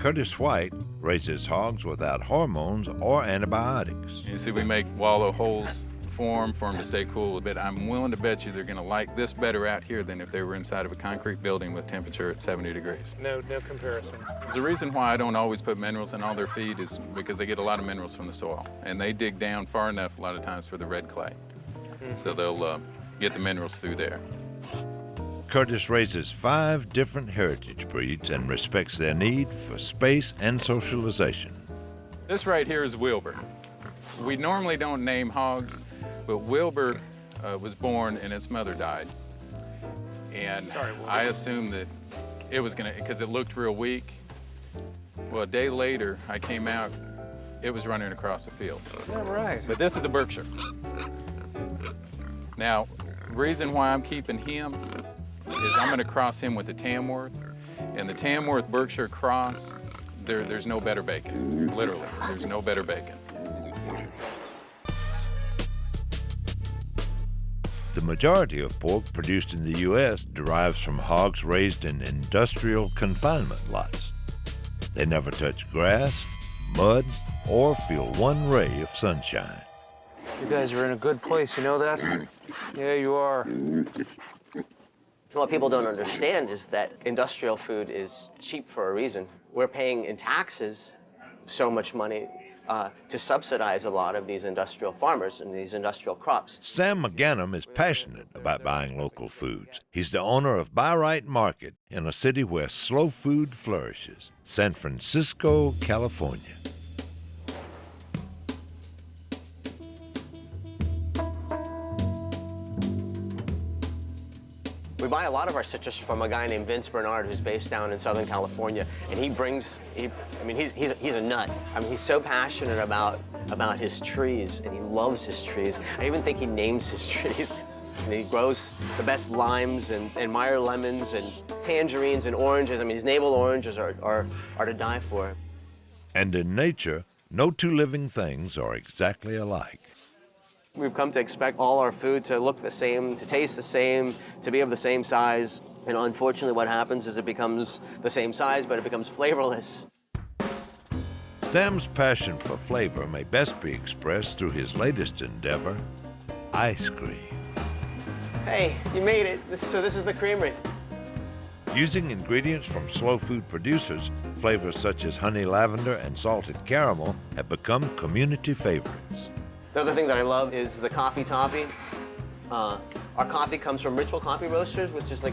Curtis White raises hogs without hormones or antibiotics. You see, we make wallow holes for them to stay cool, but I'm willing to bet you they're gonna like this better out here than if they were inside of a concrete building with temperature at 70 degrees. No comparison. The reason why I don't always put minerals in all their feed is because they get a lot of minerals from the soil, and they dig down far enough a lot of times for the red clay. So they'll get the minerals through there. Curtis raises 5 different heritage breeds and respects their need for space and socialization. This right here is Wilbur. We normally don't name hogs, but Wilbur was born and its mother died. And I assumed that it was gonna, because it looked real weak. Well, a day later, I came out, it was running across the field. Yeah, right. But this is the Berkshire. Now, the reason why I'm keeping him is I'm gonna cross him with the Tamworth. And the Tamworth Berkshire cross, there's no better bacon. Literally, there's no better bacon. The majority of pork produced in the U.S. derives from hogs raised in industrial confinement lots. They never touch grass, mud, or feel one ray of sunshine. You guys are in a good place, you know that? Yeah, you are. What people don't understand is that industrial food is cheap for a reason. We're paying in taxes so much money to subsidize a lot of these industrial farmers and these industrial crops. Sam McGanum is passionate about buying local foods. He's the owner of Buy Right Market in a city where slow food flourishes, San Francisco, California. We buy a lot of our citrus from a guy named Vince Bernard, who's based down in Southern California, and he's a nut. I mean, he's so passionate about his trees, and he loves his trees. I even think he names his trees. And he grows the best limes and Meyer lemons and tangerines and oranges. I mean, his navel oranges are to die for. And in nature, no 2 living things are exactly alike. We've come to expect all our food to look the same, to taste the same, to be of the same size. And unfortunately, what happens is it becomes the same size, but it becomes flavorless. Sam's passion for flavor may best be expressed through his latest endeavor, ice cream. Hey, you made it. So this is the creamery. Using ingredients from slow food producers, flavors such as honey lavender and salted caramel have become community favorites. The other thing that I love is the coffee topping. Our coffee comes from Ritual Coffee Roasters, which is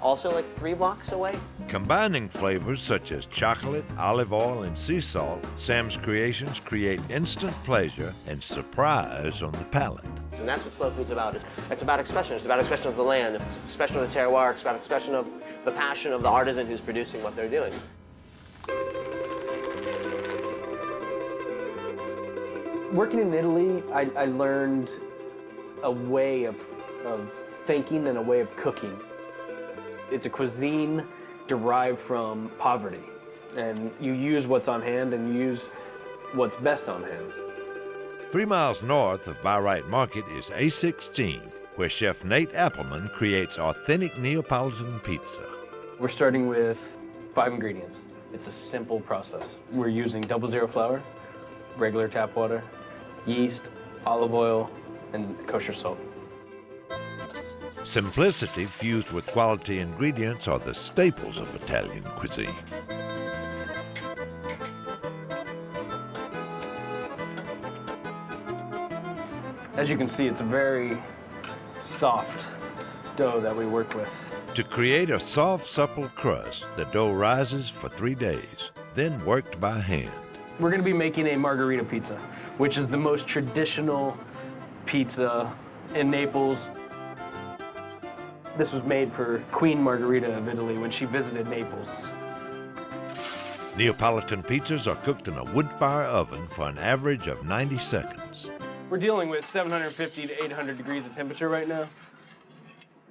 also 3 blocks away. Combining flavors such as chocolate, olive oil, and sea salt, Sam's creations create instant pleasure and surprise on the palate. And that's what slow food's about. It's about expression. It's about expression of the land, expression of the terroir, it's about expression of the passion of the artisan who's producing what they're doing. Working in Italy, I learned a way of thinking and a way of cooking. It's a cuisine derived from poverty, and you use what's on hand and you use what's best on hand. 3 miles north of Buy Right Market is A16, where Chef Nate Appleman creates authentic Neapolitan pizza. We're starting with 5 ingredients. It's a simple process. We're using 00 flour, regular tap water, yeast, olive oil, and kosher salt. Simplicity fused with quality ingredients are the staples of Italian cuisine. As you can see, it's a very soft dough that we work with. To create a soft, supple crust, the dough rises for 3 days, then worked by hand. We're gonna be making a margherita pizza, which is the most traditional pizza in Naples. This was made for Queen Margherita of Italy when she visited Naples. Neapolitan pizzas are cooked in a wood fire oven for an average of 90 seconds. We're dealing with 750 to 800 degrees of temperature right now,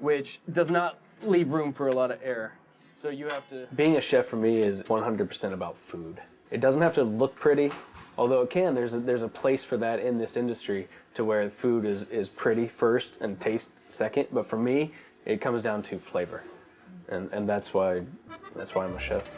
which does not leave room for a lot of air. So you have to... Being a chef for me is 100% about food. It doesn't have to look pretty, although it can. There's a place for that in this industry to where food is pretty first and taste second. But for me, it comes down to flavor. And that's why I'm a chef.